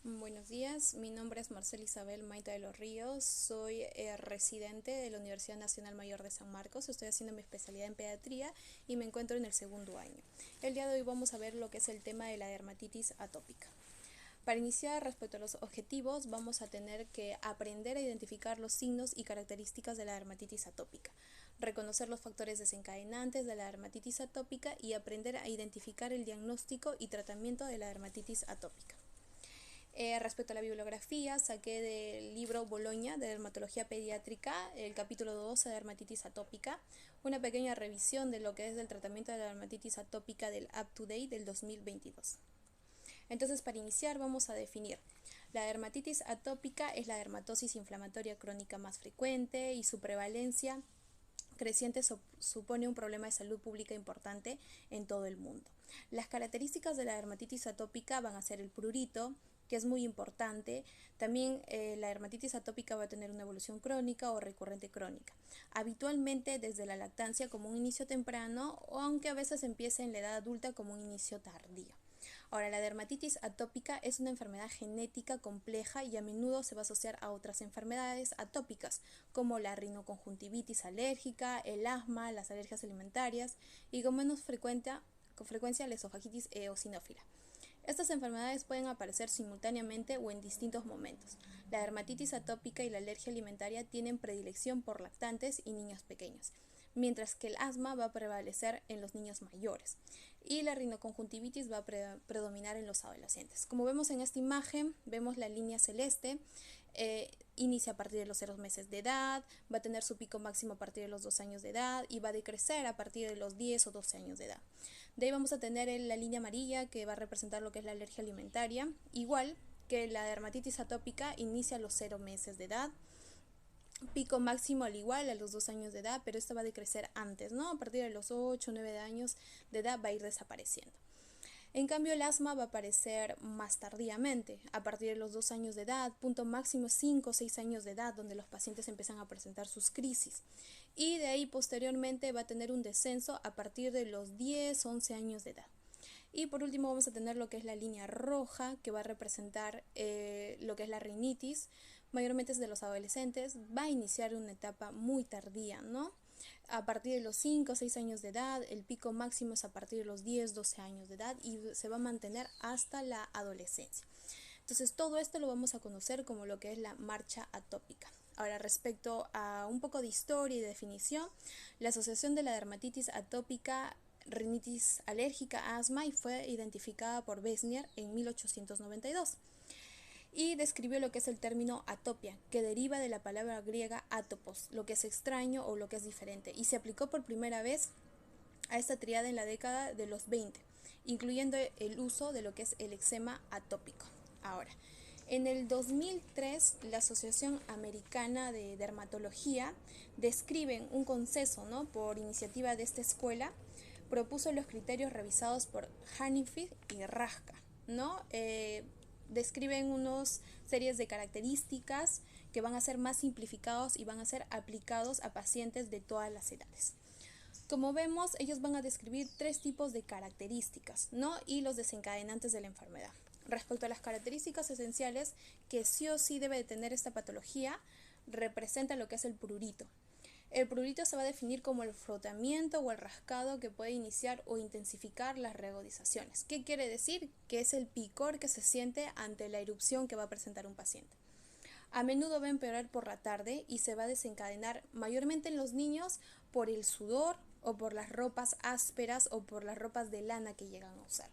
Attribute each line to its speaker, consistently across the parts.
Speaker 1: Buenos días, mi nombre es Marcela Isabel Maita de los Ríos, soy residente de la Universidad Nacional Mayor de San Marcos, estoy haciendo mi especialidad en pediatría y me encuentro en el segundo año. El día de hoy vamos a ver lo que es el tema de la dermatitis atópica. Para iniciar, respecto a los objetivos, vamos a tener que aprender a identificar los signos y características de la dermatitis atópica, reconocer los factores desencadenantes de la dermatitis atópica y aprender a identificar el diagnóstico y tratamiento de la dermatitis atópica. Respecto a la bibliografía, saqué del libro Boloña de Dermatología Pediátrica, el capítulo 12 de dermatitis atópica, una pequeña revisión de lo que es el tratamiento de la dermatitis atópica del Up to Date del 2022. Entonces, para iniciar, vamos a definir. La dermatitis atópica es la dermatosis inflamatoria crónica más frecuente y su prevalencia creciente supone un problema de salud pública importante en todo el mundo. Las características de la dermatitis atópica van a ser el prurito, que es muy importante. También la dermatitis atópica va a tener una evolución crónica o recurrente crónica. Habitualmente desde la lactancia como un inicio temprano, o aunque a veces empiece en la edad adulta como un inicio tardío. Ahora, la dermatitis atópica es una enfermedad genética compleja y a menudo se va a asociar a otras enfermedades atópicas, como la rinoconjuntivitis alérgica, el asma, las alergias alimentarias y con menos frecuencia la esofagitis eosinófila. Estas enfermedades pueden aparecer simultáneamente o en distintos momentos. La dermatitis atópica y la alergia alimentaria tienen predilección por lactantes y niños pequeños, mientras que el asma va a prevalecer en los niños mayores y la rinoconjuntivitis va a predominar en los adolescentes. Como vemos en esta imagen, vemos la línea celeste, inicia a partir de los 0 meses de edad, va a tener su pico máximo a partir de los 2 años de edad y va a decrecer a partir de los 10 o 12 años de edad. De ahí vamos a tener la línea amarilla que va a representar lo que es la alergia alimentaria, igual que la dermatitis atópica inicia a los 0 meses de edad, pico máximo al igual a los 2 años de edad, pero esta va a decrecer antes, ¿no? A partir de los 8 o 9 años de edad va a ir desapareciendo. En cambio, el asma va a aparecer más tardíamente, a partir de los 2 años de edad, punto máximo 5 o 6 años de edad, donde los pacientes empiezan a presentar sus crisis. Y de ahí posteriormente va a tener un descenso a partir de los 10 o 11 años de edad. Y por último vamos a tener lo que es la línea roja, que va a representar lo que es la rinitis, mayormente es de los adolescentes, va a iniciar una etapa muy tardía, ¿no? A partir de los 5 o 6 años de edad, el pico máximo es a partir de los 10 12 años de edad y se va a mantener hasta la adolescencia. Entonces todo esto lo vamos a conocer como lo que es la marcha atópica. Ahora, respecto a un poco de historia y definición, la asociación de la dermatitis atópica, rinitis alérgica, asma, y fue identificada por Besnier en 1892 y describió lo que es el término atopia, que deriva de la palabra griega atopos, lo que es extraño o lo que es diferente, y se aplicó por primera vez a esta triada en la década de los 20, incluyendo el uso de lo que es el eczema atópico. Ahora, en el 2003, la Asociación Americana de Dermatología describe un consenso, ¿no? Por iniciativa de esta escuela, propuso los criterios revisados por Hanifin y Rajka, ¿no? Describen unas series de características que van a ser más simplificados y van a ser aplicados a pacientes de todas las edades. Como vemos, ellos van a describir 3 tipos de características, ¿no? Y los desencadenantes de la enfermedad. Respecto a las características esenciales que sí o sí debe de tener esta patología, representa lo que es el prurito. El prurito se va a definir como el frotamiento o el rascado que puede iniciar o intensificar las reagudizaciones. ¿Qué quiere decir? Que es el picor que se siente ante la erupción que va a presentar un paciente. A menudo va a empeorar por la tarde y se va a desencadenar mayormente en los niños por el sudor o por las ropas ásperas o por las ropas de lana que llegan a usar.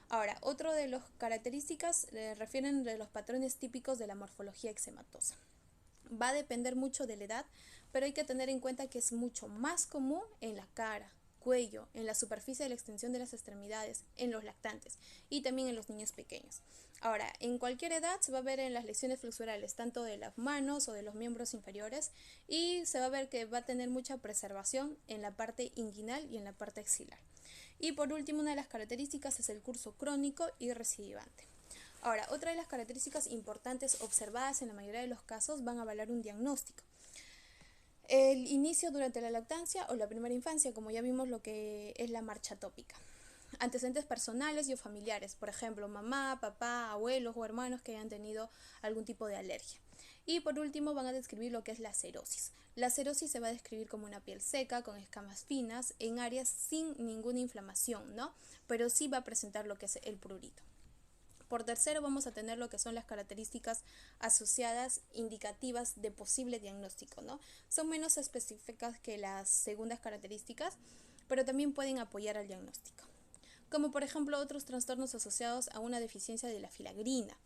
Speaker 1: Ahora, otro de las características refieren de los patrones típicos de la morfología eczematosa. Va a depender mucho de la edad, pero hay que tener en cuenta que es mucho más común en la cara, cuello, en la superficie de la extensión de las extremidades, en los lactantes y también en los niños pequeños. Ahora, en cualquier edad se va a ver en las lesiones flexurales, tanto de las manos o de los miembros inferiores, y se va a ver que va a tener mucha preservación en la parte inguinal y en la parte axilar. Y por último, una de las características es el curso crónico y recidivante. Ahora, otra de las características importantes observadas en la mayoría de los casos van a avalar un diagnóstico. El inicio durante la lactancia o la primera infancia, como ya vimos lo que es la marcha atópica. antecedentes personales y o familiares, por ejemplo, mamá, papá, abuelos o hermanos que hayan tenido algún tipo de alergia. Y por último van a describir lo que es la cerosis. La cerosis se va a describir como una piel seca, con escamas finas, en áreas sin ninguna inflamación, ¿no? Pero sí va a presentar lo que es el prurito. Por tercero vamos a tener lo que son las características asociadas indicativas de posible diagnóstico, ¿no? Son menos específicas que las segundas características, pero también pueden apoyar al diagnóstico. Como por ejemplo otros trastornos asociados a una deficiencia de la filagrina,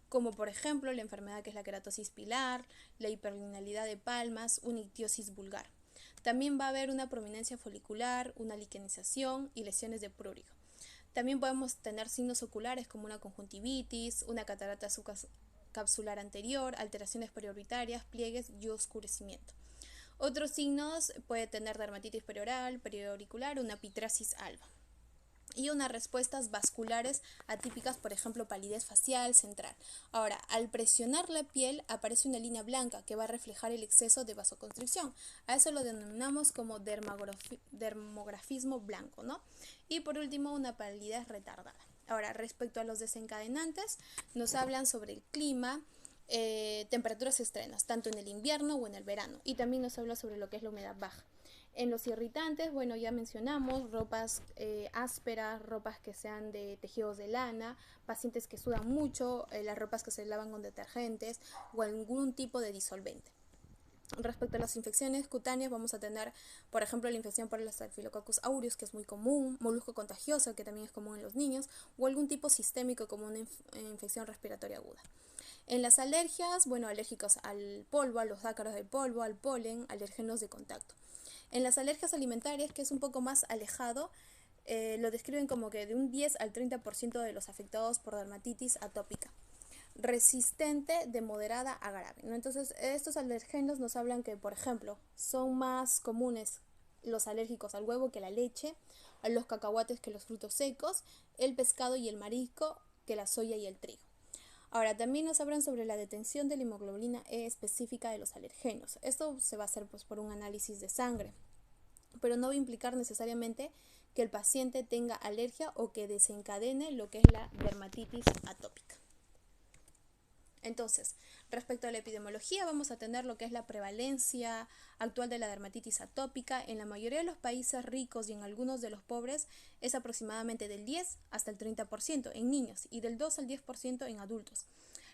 Speaker 1: como por ejemplo la enfermedad que es la queratosis pilar, la hiperlinalidad de palmas, una ictiosis vulgar. También va a haber una prominencia folicular, una liquenización y lesiones de prurigo. También podemos tener signos oculares como una conjuntivitis, una catarata subcapsular anterior, alteraciones periorbitarias, pliegues y oscurecimiento. Otros signos puede tener dermatitis perioral, perioauricular, una pitrasis alba. Y unas respuestas vasculares atípicas, por ejemplo, palidez facial central. Ahora, al presionar la piel aparece una línea blanca que va a reflejar el exceso de vasoconstricción. A eso lo denominamos como dermografismo blanco, ¿no? Y por último, una palidez retardada. Ahora, respecto a los desencadenantes, nos hablan sobre el clima, temperaturas extremas, tanto en el invierno o en el verano. Y también nos habla sobre lo que es la humedad baja. En los irritantes, bueno, ya mencionamos ropas ásperas, ropas que sean de tejidos de lana, pacientes que sudan mucho, las ropas que se lavan con detergentes o algún tipo de disolvente. Respecto a las infecciones cutáneas, vamos a tener, por ejemplo, la infección por el Staphylococcus aureus, que es muy común, molusco contagioso, que también es común en los niños, o algún tipo sistémico como una infección respiratoria aguda. En las alergias, bueno, alérgicos al polvo, a los ácaros del polvo, al polen, alérgenos de contacto. En las alergias alimentarias, que es un poco más alejado, lo describen como que de un 10 al 30% de los afectados por dermatitis atópica, resistente de moderada a grave, ¿no? Entonces, estos alergenos nos hablan que, por ejemplo, son más comunes los alérgicos al huevo que la leche, a los cacahuates que los frutos secos, el pescado y el marisco que la soya y el trigo. Ahora, también nos hablan sobre la detención de la hemoglobina E específica de los alergenos. Esto se va a hacer pues, por un análisis de sangre, pero no va a implicar necesariamente que el paciente tenga alergia o que desencadene lo que es la dermatitis atópica. Entonces, respecto a la epidemiología, vamos a tener lo que es la prevalencia actual de la dermatitis atópica. En la mayoría de los países ricos y en algunos de los pobres es aproximadamente del 10 hasta el 30% en niños y del 2 al 10% en adultos,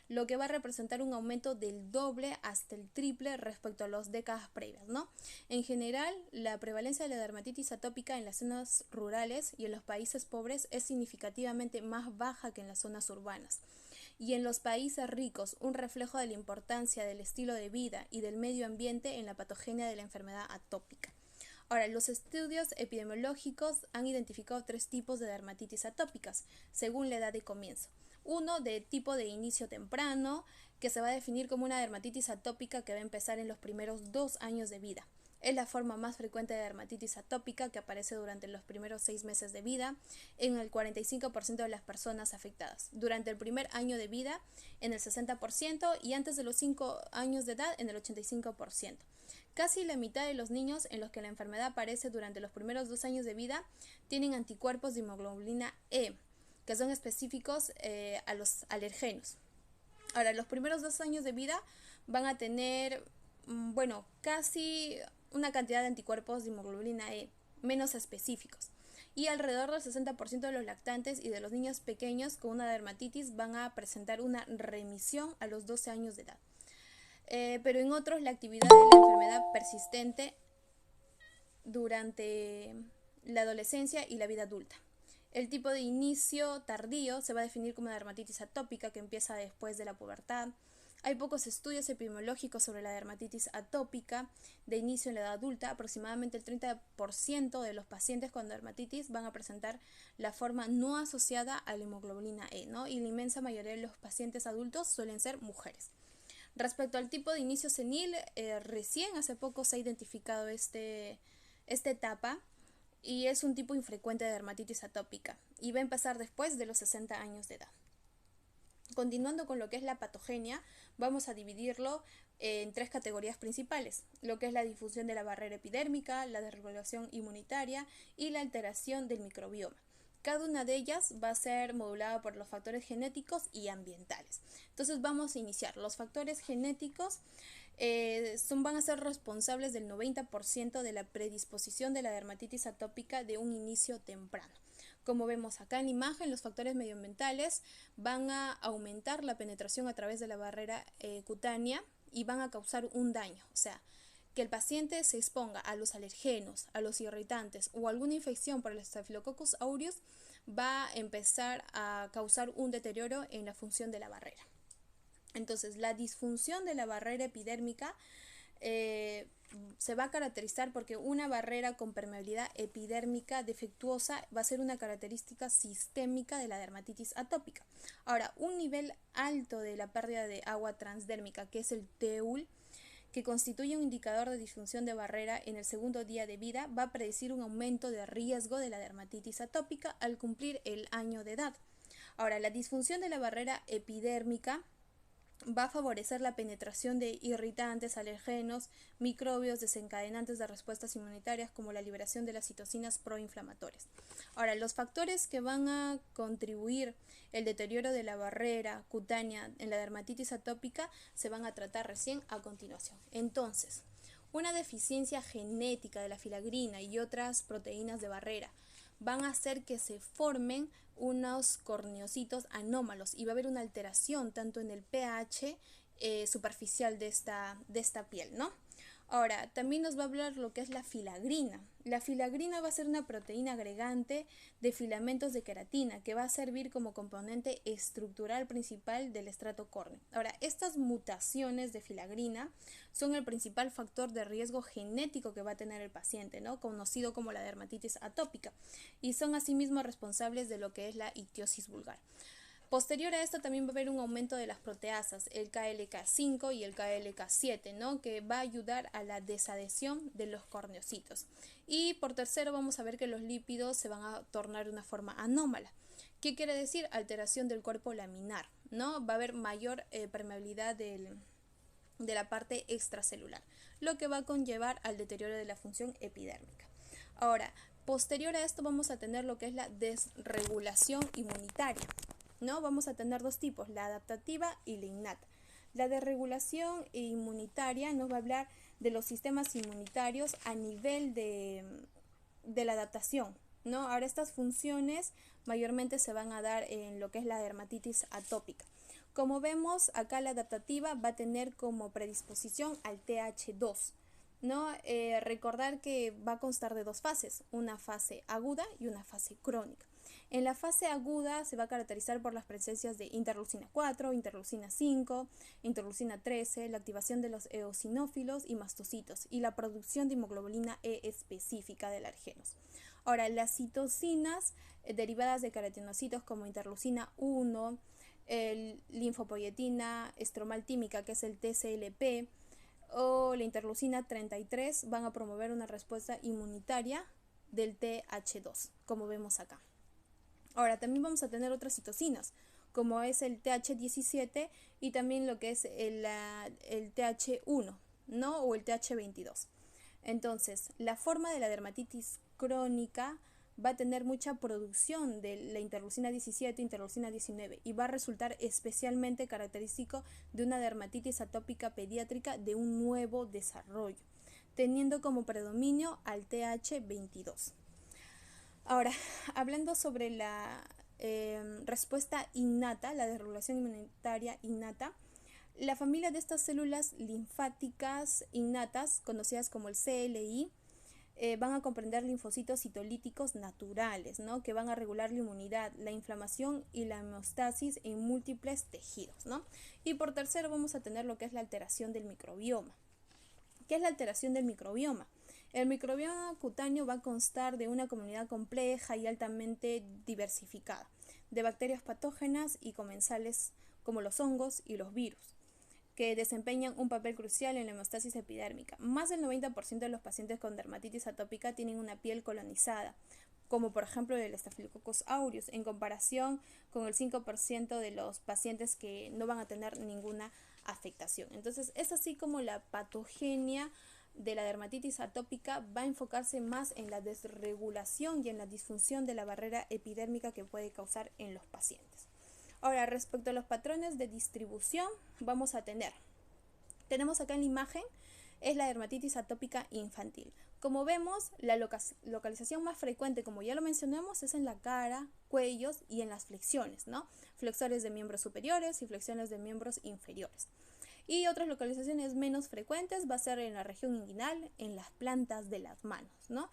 Speaker 1: lo que va a representar un aumento del doble hasta el triple respecto a las décadas previas, ¿no? En general, la prevalencia de la dermatitis atópica en las zonas rurales y en los países pobres es significativamente más baja que en las zonas urbanas. Y en los países ricos, un reflejo de la importancia del estilo de vida y del medio ambiente en la patogenia de la enfermedad atópica. Ahora, los estudios epidemiológicos han identificado 3 tipos de dermatitis atópicas, según la edad de comienzo. Uno de tipo de inicio temprano, que se va a definir como una dermatitis atópica que va a empezar en los primeros 2 años de vida. Es la forma más frecuente de dermatitis atópica que aparece durante los primeros 6 meses de vida en el 45% de las personas afectadas, durante el primer año de vida en el 60% y antes de los 5 años de edad en el 85%. Casi la mitad de los niños en los que la enfermedad aparece durante los primeros 2 años de vida tienen anticuerpos de hemoglobina E, que son específicos a los alergenos. Ahora, los primeros 2 años de vida van a tener, casi una cantidad de anticuerpos de hemoglobina E menos específicos. Y alrededor del 60% de los lactantes y de los niños pequeños con una dermatitis van a presentar una remisión a los 12 años de edad. Pero en otros la actividad de la enfermedad persistente durante la adolescencia y la vida adulta. El tipo de inicio tardío se va a definir como dermatitis atópica que empieza después de la pubertad. Hay pocos estudios epidemiológicos sobre la dermatitis atópica de inicio en la edad adulta. Aproximadamente el 30% de los pacientes con dermatitis van a presentar la forma no asociada a la hemoglobina E, ¿no? Y la inmensa mayoría de los pacientes adultos suelen ser mujeres. Respecto al tipo de inicio senil, recién hace poco se ha identificado esta etapa y es un tipo infrecuente de dermatitis atópica y va a empezar después de los 60 años de edad. Continuando con lo que es la patogenia, vamos a dividirlo en 3 categorías principales, lo que es la difusión de la barrera epidérmica, la desregulación inmunitaria y la alteración del microbioma. Cada una de ellas va a ser modulada por los factores genéticos y ambientales. Entonces vamos a iniciar. Los factores genéticos van a ser responsables del 90% de la predisposición de la dermatitis atópica de un inicio temprano. Como vemos acá en la imagen, los factores medioambientales van a aumentar la penetración a través de la barrera cutánea y van a causar un daño. O sea, que el paciente se exponga a los alergenos, a los irritantes o alguna infección por el Staphylococcus aureus va a empezar a causar un deterioro en la función de la barrera. Entonces, la disfunción de la barrera epidérmica se va a caracterizar porque una barrera con permeabilidad epidérmica defectuosa va a ser una característica sistémica de la dermatitis atópica. Ahora, un nivel alto de la pérdida de agua transdérmica, que es el TEUL, que constituye un indicador de disfunción de barrera en el segundo día de vida, va a predecir un aumento de riesgo de la dermatitis atópica al cumplir el año de edad. Ahora, la disfunción de la barrera epidérmica va a favorecer la penetración de irritantes, alergenos, microbios desencadenantes de respuestas inmunitarias como la liberación de las citocinas proinflamatorias. Ahora, los factores que van a contribuir el deterioro de la barrera cutánea en la dermatitis atópica se van a tratar recién a continuación. Entonces, una deficiencia genética de la filagrina y otras proteínas de barrera van a hacer que se formen unos corneocitos anómalos y va a haber una alteración tanto en el pH superficial de esta piel, ¿no? Ahora, también nos va a hablar lo que es la filagrina. La filagrina va a ser una proteína agregante de filamentos de queratina que va a servir como componente estructural principal del estrato córneo. Ahora, estas mutaciones de filagrina son el principal factor de riesgo genético que va a tener el paciente, ¿no? Conocido como la dermatitis atópica, y son asimismo responsables de lo que es la ictiosis vulgar. Posterior a esto también va a haber un aumento de las proteasas, el KLK5 y el KLK7, ¿no? Que va a ayudar a la desadhesión de los corneocitos. Y por tercero vamos a ver que los lípidos se van a tornar de una forma anómala. ¿Qué quiere decir? Alteración del cuerpo laminar, ¿no? Va a haber mayor permeabilidad de la parte extracelular, lo que va a conllevar al deterioro de la función epidérmica. Ahora, posterior a esto vamos a tener lo que es la desregulación inmunitaria, ¿no? Vamos a tener dos tipos, la adaptativa y la innata. La desregulación inmunitaria nos va a hablar de los sistemas inmunitarios a nivel de la adaptación, ¿no? Ahora estas funciones mayormente se van a dar en lo que es la dermatitis atópica. Como vemos acá, la adaptativa va a tener como predisposición al TH2, ¿no? Recordar que va a constar de dos fases, una fase aguda y una fase crónica. En la fase aguda se va a caracterizar por las presencias de interleucina 4, interleucina 5, interleucina 13, la activación de los eosinófilos y mastocitos y la producción de hemoglobina E específica de alergenos. Ahora, las citocinas derivadas de queratinocitos como interleucina 1, linfopoietina estromal tímica, que es el TCLP, o la interleucina 33 van a promover una respuesta inmunitaria del TH2, como vemos acá. Ahora, también vamos a tener otras citocinas, como es el TH17 y también lo que es el TH1, ¿no? O el TH22. Entonces, la forma de la dermatitis crónica va a tener mucha producción de la interleucina 17, interleucina 19 y va a resultar especialmente característico de una dermatitis atópica pediátrica de un nuevo desarrollo, teniendo como predominio al TH22. Ahora, hablando sobre la respuesta innata, la desregulación inmunitaria innata, la familia de estas células linfáticas innatas, conocidas como el CLI, van a comprender linfocitos citolíticos naturales, ¿no? Que van a regular la inmunidad, la inflamación y la hemostasis en múltiples tejidos, ¿no? Y por tercero vamos a tener lo que es la alteración del microbioma. ¿Qué es la alteración del microbioma? El microbioma cutáneo va a constar de una comunidad compleja y altamente diversificada, de bacterias patógenas y comensales como los hongos y los virus, que desempeñan un papel crucial en la hemostasis epidérmica. Más del 90% de los pacientes con dermatitis atópica tienen una piel colonizada, como por ejemplo el Staphylococcus aureus, en comparación con el 5% de los pacientes que no van a tener ninguna afectación. Entonces, es así como la patogenia de la dermatitis atópica va a enfocarse más en la desregulación y en la disfunción de la barrera epidérmica que puede causar en los pacientes. Ahora, respecto a los patrones de distribución, tenemos acá en la imagen, es la dermatitis atópica infantil. Como vemos, la localización más frecuente, como ya lo mencionamos, es en la cara, cuellos y en las flexiones, ¿no? Flexores de miembros superiores y flexiones de miembros inferiores. Y otras localizaciones menos frecuentes va a ser en la región inguinal, en las plantas de las manos, ¿no?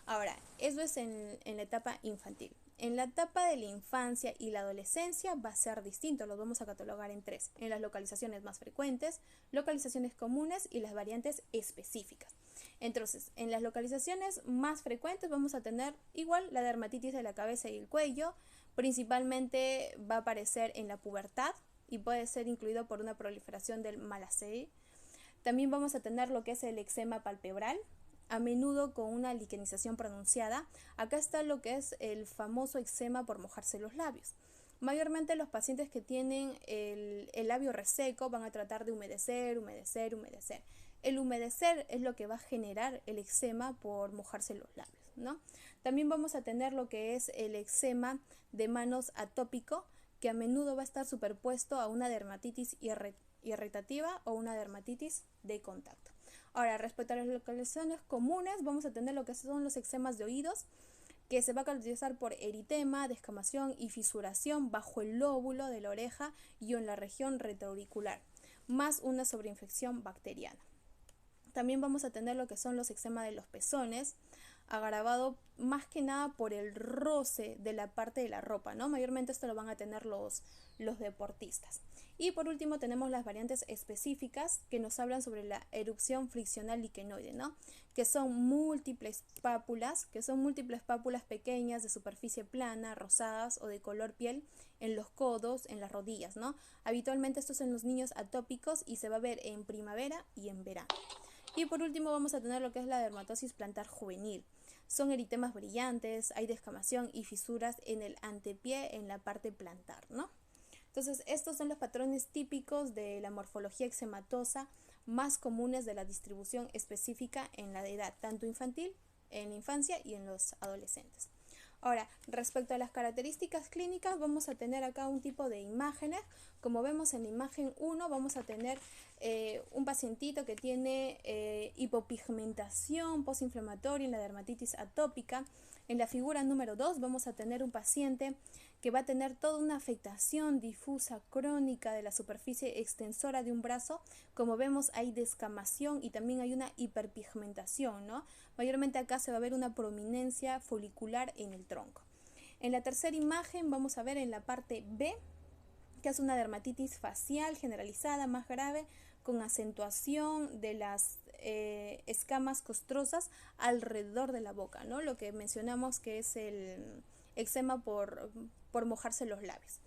Speaker 1: Ahora, eso es en la etapa infantil. En la etapa de la infancia y la adolescencia va a ser distinto, los vamos a catalogar en tres: en las localizaciones más frecuentes, localizaciones comunes y las variantes específicas. Entonces, en las localizaciones más frecuentes vamos a tener igual la dermatitis de la cabeza y el cuello, principalmente va a aparecer en la pubertad y puede ser incluido por una proliferación del Malassez. También vamos a tener lo que es el eczema palpebral, a menudo con una liquenización pronunciada. Acá está lo que es el famoso eczema por mojarse los labios. Mayormente los pacientes que tienen el labio reseco van a tratar de humedecer. El humedecer es lo que va a generar el eczema por mojarse los labios, ¿no? También vamos a tener lo que es el eczema de manos atópico, que a menudo va a estar superpuesto a una dermatitis irritativa o una dermatitis de contacto. Ahora, respecto a las localizaciones comunes, vamos a tener lo que son los eczemas de oídos, que se va a caracterizar por eritema, descamación y fisuración bajo el lóbulo de la oreja y en la región retroauricular, más una sobreinfección bacteriana. También vamos a tener lo que son los eczemas de los pezones, agravado más que nada por el roce de la parte de la ropa, ¿no? Mayormente esto lo van a tener los deportistas. Y por último tenemos las variantes específicas que nos hablan sobre la erupción friccional liquenoide, ¿no? Que son múltiples pápulas pequeñas de superficie plana, rosadas o de color piel en los codos, en las rodillas, ¿no? Habitualmente esto es en los niños atópicos y se va a ver en primavera y en verano. Y por último vamos a tener lo que es la dermatosis plantar juvenil. Son eritemas brillantes, hay descamación y fisuras en el antepié, en la parte plantar, ¿no? Entonces, estos son los patrones típicos de la morfología eczematosa más comunes de la distribución específica en la edad, tanto infantil, en la infancia y en los adolescentes. Ahora, respecto a las características clínicas, vamos a tener acá un tipo de imágenes. Como vemos en la imagen 1, vamos a tener un pacientito que tiene hipopigmentación postinflamatoria en la dermatitis atópica. En la figura número 2 vamos a tener un paciente que va a tener toda una afectación difusa crónica de la superficie extensora de un brazo. Como vemos, hay descamación y también hay una hiperpigmentación, ¿no? Mayormente acá se va a ver una prominencia folicular en el tronco. En la tercera imagen vamos a ver en la parte B que es una dermatitis facial generalizada más grave con acentuación de las escamas costrosas alrededor de la boca, ¿no? Lo que mencionamos que es el eczema por mojarse los labios.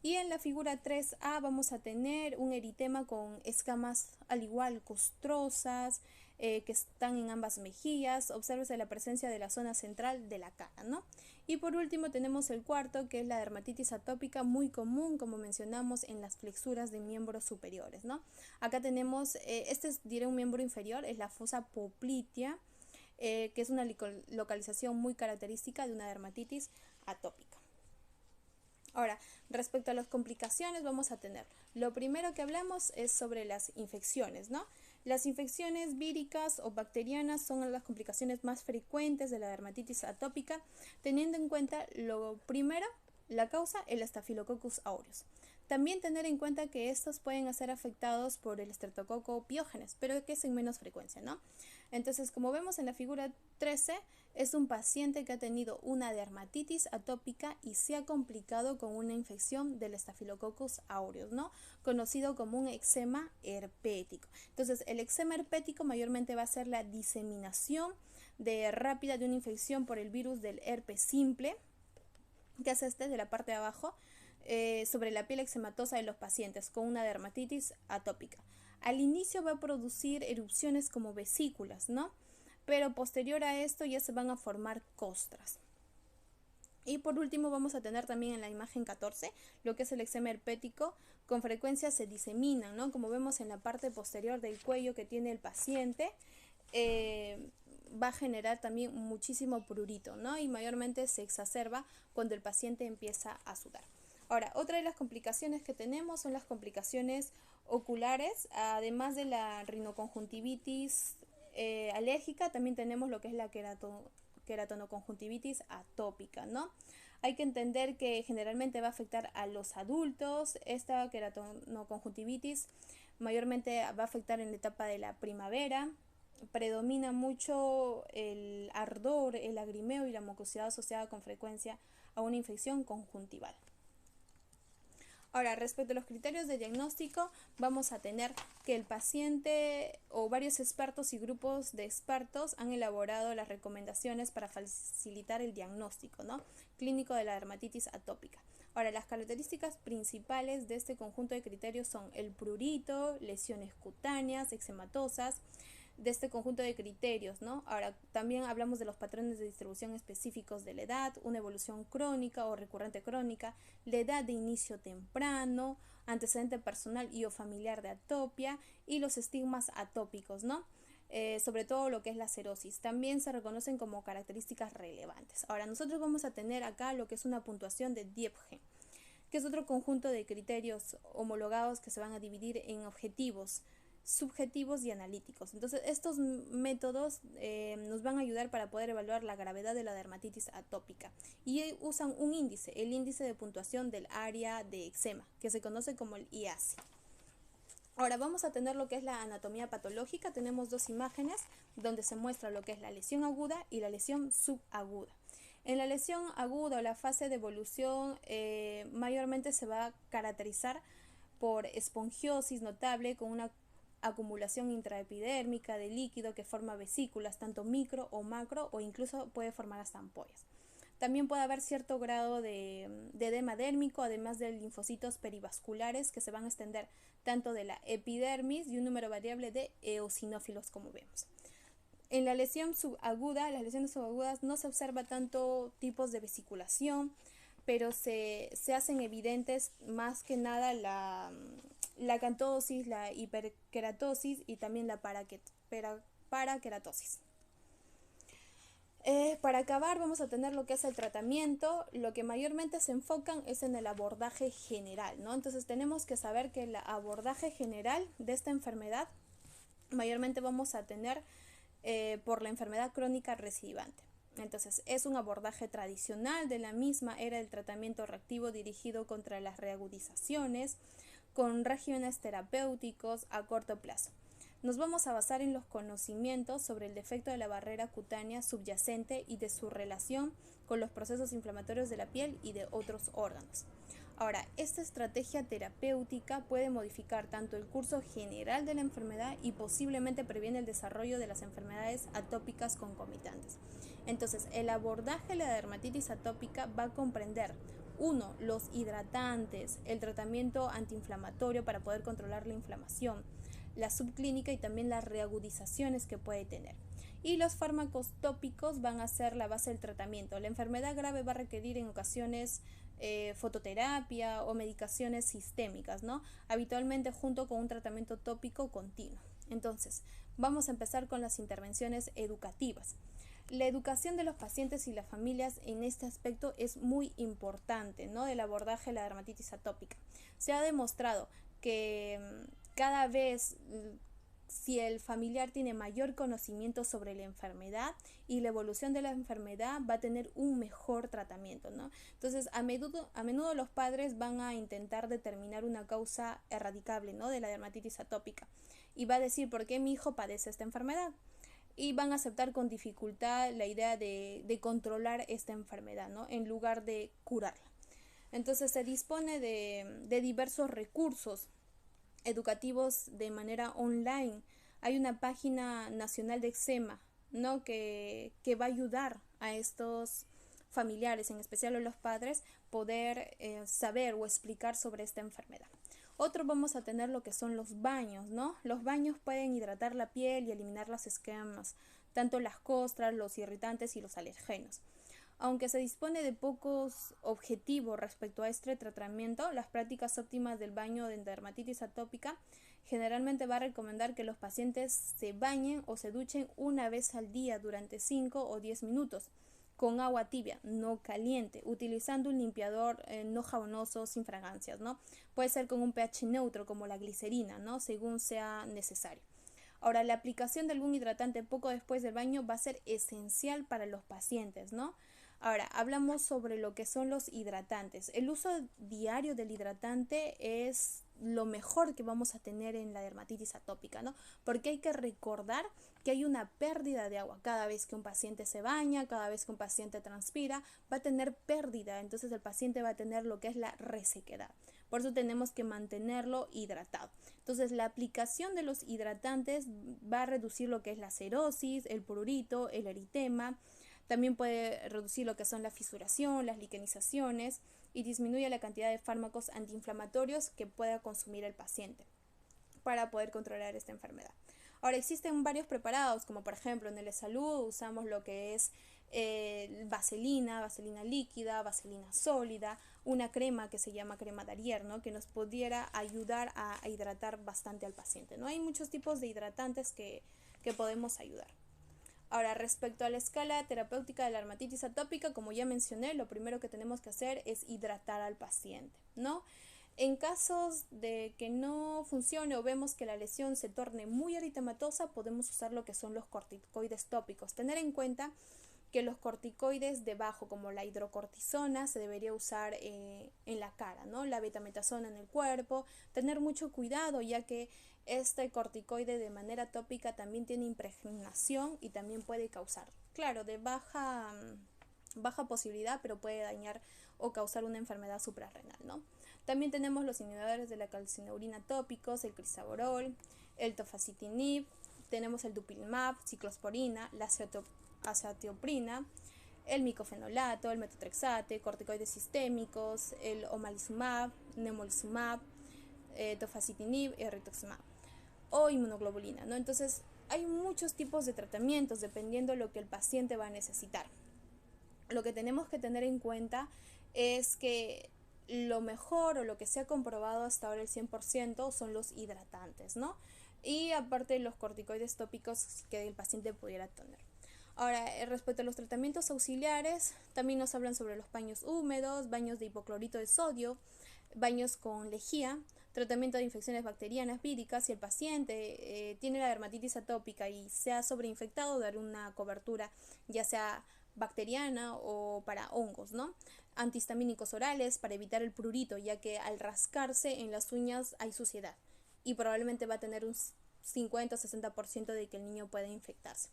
Speaker 1: Y en la figura 3A vamos a tener un eritema con escamas al igual costrosas que están en ambas mejillas. Obsérvese la presencia de la zona central de la cara, ¿no? Y por último tenemos el cuarto, que es la dermatitis atópica muy común, como mencionamos, en las flexuras de miembros superiores, ¿no? Acá tenemos, diré un miembro inferior, es la fosa poplitea, que es una localización muy característica de una dermatitis atópica. Ahora, respecto a las complicaciones vamos a tener, lo primero que hablamos es sobre las infecciones, ¿no? Las infecciones víricas o bacterianas son las complicaciones más frecuentes de la dermatitis atópica, teniendo en cuenta lo primero, la causa, el Staphylococcus aureus. También tener en cuenta que estos pueden ser afectados por el Streptococcus pyogenes, pero que es en menos frecuencia, ¿no? Entonces, como vemos en la figura 13, es un paciente que ha tenido una dermatitis atópica y se ha complicado con una infección del Staphylococcus aureus, ¿no? Conocido como un eczema herpético. Entonces, el eczema herpético mayormente va a ser la diseminación rápida de una infección por el virus del herpes simple, que es de la parte de abajo, sobre la piel eczematosa de los pacientes con una dermatitis atópica. Al inicio va a producir erupciones como vesículas, ¿no? Pero posterior a esto ya se van a formar costras. Y por último vamos a tener también en la imagen 14 lo que es el eczema herpético. Con frecuencia se diseminan, ¿no? Como vemos en la parte posterior del cuello que tiene el paciente, va a generar también muchísimo prurito, ¿no? Y mayormente se exacerba cuando el paciente empieza a sudar. Ahora, otra de las complicaciones que tenemos son las complicaciones oculares, además de la rinoconjuntivitis alérgica, también tenemos lo que es la queratonoconjuntivitis atópica, ¿no? Hay que entender que generalmente va a afectar a los adultos. Esta queratonoconjuntivitis mayormente va a afectar en la etapa de la primavera. Predomina mucho el ardor, el lagrimeo y la mucosidad asociada con frecuencia a una infección conjuntival. Ahora, respecto a los criterios de diagnóstico, vamos a tener que el paciente o varios expertos y grupos de expertos han elaborado las recomendaciones para facilitar el diagnóstico, ¿no?, clínico de la dermatitis atópica. Ahora, las características principales de este conjunto de criterios son el prurito, lesiones cutáneas, eczematosas, de este conjunto de criterios, ¿no? Ahora, también hablamos de los patrones de distribución específicos de la edad, una evolución crónica o recurrente crónica, la edad de inicio temprano, antecedente personal y o familiar de atopia y los estigmas atópicos, ¿no? Sobre todo lo que es la cerosis. También se reconocen como características relevantes. Ahora, nosotros vamos a tener acá lo que es una puntuación de Diepgen, que es otro conjunto de criterios homologados que se van a dividir en objetivos, subjetivos y analíticos. Entonces, estos métodos nos van a ayudar para poder evaluar la gravedad de la dermatitis atópica y usan un índice, el índice de puntuación del área de eczema, que se conoce como el IASI. Ahora vamos a tener lo que es la anatomía patológica. Tenemos dos imágenes donde se muestra lo que es la lesión aguda y la lesión subaguda. En la lesión aguda o la fase de evolución mayormente se va a caracterizar por esponjiosis notable con una acumulación intraepidérmica de líquido que forma vesículas, tanto micro o macro, o incluso puede formar hasta ampollas. También puede haber cierto grado de edema dérmico, además de linfocitos perivasculares que se van a extender tanto de la epidermis y un número variable de eosinófilos, como vemos. En la lesión subaguda, las lesiones subagudas no se observa tanto tipos de vesiculación, pero se hacen evidentes más que nada la acantosis, la hiperkeratosis y también la parakeratosis. Para acabar vamos a tener lo que es el tratamiento. Lo que mayormente se enfocan es en el abordaje general, ¿no? Entonces tenemos que saber que el abordaje general de esta enfermedad mayormente vamos a tener por la enfermedad crónica recidivante. Entonces es un abordaje tradicional de la misma, era el tratamiento reactivo dirigido contra las reagudizaciones con regímenes terapéuticos a corto plazo. Nos vamos a basar en los conocimientos sobre el defecto de la barrera cutánea subyacente y de su relación con los procesos inflamatorios de la piel y de otros órganos. Ahora, esta estrategia terapéutica puede modificar tanto el curso general de la enfermedad y posiblemente previene el desarrollo de las enfermedades atópicas concomitantes. Entonces, el abordaje de la dermatitis atópica va a comprender 1. Los hidratantes, el tratamiento antiinflamatorio para poder controlar la inflamación, la subclínica y también las reagudizaciones que puede tener. Y los fármacos tópicos van a ser la base del tratamiento. La enfermedad grave va a requerir en ocasiones fototerapia o medicaciones sistémicas, ¿no? Habitualmente junto con un tratamiento tópico continuo. Entonces, vamos a empezar con las intervenciones educativas. La educación de los pacientes y las familias en este aspecto es muy importante, ¿no?, del abordaje de la dermatitis atópica. Se ha demostrado que cada vez si el familiar tiene mayor conocimiento sobre la enfermedad y la evolución de la enfermedad, va a tener un mejor tratamiento, ¿no? Entonces, a menudo los padres van a intentar determinar una causa erradicable, ¿no?, de la dermatitis atópica y va a decir por qué mi hijo padece esta enfermedad. Y van a aceptar con dificultad la idea de controlar esta enfermedad, ¿no?, en lugar de curarla. Entonces se dispone de diversos recursos educativos de manera online. Hay una página nacional de eczema, ¿no?, que va a ayudar a estos familiares, en especial a los padres, poder saber o explicar sobre esta enfermedad. Otro vamos a tener lo que son los baños, ¿no? Los baños pueden hidratar la piel y eliminar las escamas, tanto las costras, los irritantes y los alergenos. Aunque se dispone de pocos objetivos respecto a este tratamiento, las prácticas óptimas del baño de dermatitis atópica generalmente va a recomendar que los pacientes se bañen o se duchen una vez al día durante 5 o 10 minutos con agua tibia, no caliente, utilizando un limpiador no jabonoso sin fragancias, ¿no? Puede ser con un pH neutro como la glicerina, ¿no? Según sea necesario. Ahora, la aplicación de algún hidratante poco después del baño va a ser esencial para los pacientes, ¿no? Ahora, hablamos sobre lo que son los hidratantes. El uso diario del hidratante es lo mejor que vamos a tener en la dermatitis atópica, ¿no? Porque hay que recordar que hay una pérdida de agua. Cada vez que un paciente se baña, cada vez que un paciente transpira, va a tener pérdida. Entonces el paciente va a tener lo que es la resequedad. Por eso tenemos que mantenerlo hidratado. Entonces la aplicación de los hidratantes va a reducir lo que es la cerosis, el prurito, el eritema. También puede reducir lo que son la fisuración, las liquenizaciones y disminuye la cantidad de fármacos antiinflamatorios que pueda consumir el paciente para poder controlar esta enfermedad. Ahora existen varios preparados, como por ejemplo en el salud usamos lo que es vaselina, vaselina líquida, vaselina sólida, una crema que se llama crema Darier, ¿no? Que nos pudiera ayudar a hidratar bastante al paciente, ¿no? Hay muchos tipos de hidratantes que podemos ayudar. Ahora, respecto a la escala terapéutica de la dermatitis atópica, como ya mencioné, lo primero que tenemos que hacer es hidratar al paciente, ¿no? En casos de que no funcione o vemos que la lesión se torne muy eritematosa, podemos usar lo que son los corticoides tópicos. Tener en cuenta que los corticoides de bajo, como la hidrocortisona, se debería usar en la cara, ¿no? La betametasona en el cuerpo. Tener mucho cuidado, ya que este corticoide de manera tópica también tiene impregnación y también puede causar, claro, de baja posibilidad, pero puede dañar o causar una enfermedad suprarrenal, ¿no? También tenemos los inhibidores de la calcineurina tópicos, el crisaborol, el tofacitinib, tenemos el dupilumab, ciclosporina, la azatioprina, el micofenolato, el metotrexate, corticoides sistémicos, el omalizumab, nemolizumab, tofacitinib y rituximab o inmunoglobulina, ¿no? Entonces hay muchos tipos de tratamientos dependiendo de lo que el paciente va a necesitar. Lo que tenemos que tener en cuenta es que lo mejor o lo que se ha comprobado hasta ahora el 100% son los hidratantes, ¿no? Y aparte los corticoides tópicos que el paciente pudiera tener. Ahora, respecto a los tratamientos auxiliares, también nos hablan sobre los baños húmedos, baños de hipoclorito de sodio, baños con lejía, tratamiento de infecciones bacterianas víricas. Si el paciente tiene la dermatitis atópica y se ha sobreinfectado, dar una cobertura ya sea bacteriana o para hongos, ¿no? Antihistamínicos orales para evitar el prurito, ya que al rascarse en las uñas hay suciedad y probablemente va a tener un 50-60% de que el niño pueda infectarse.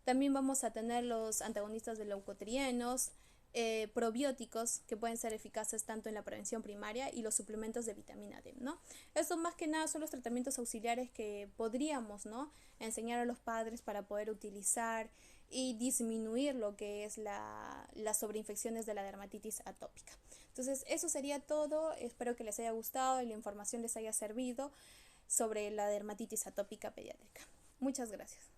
Speaker 1: También vamos a tener los antagonistas de leucotrienos, probióticos que pueden ser eficaces tanto en la prevención primaria y los suplementos de vitamina D, ¿no? Estos más que nada son los tratamientos auxiliares que podríamos, ¿no?, enseñar a los padres para poder utilizar y disminuir lo que es las sobreinfecciones de la dermatitis atópica. Entonces eso sería todo, espero que les haya gustado y la información les haya servido sobre la dermatitis atópica pediátrica. Muchas gracias.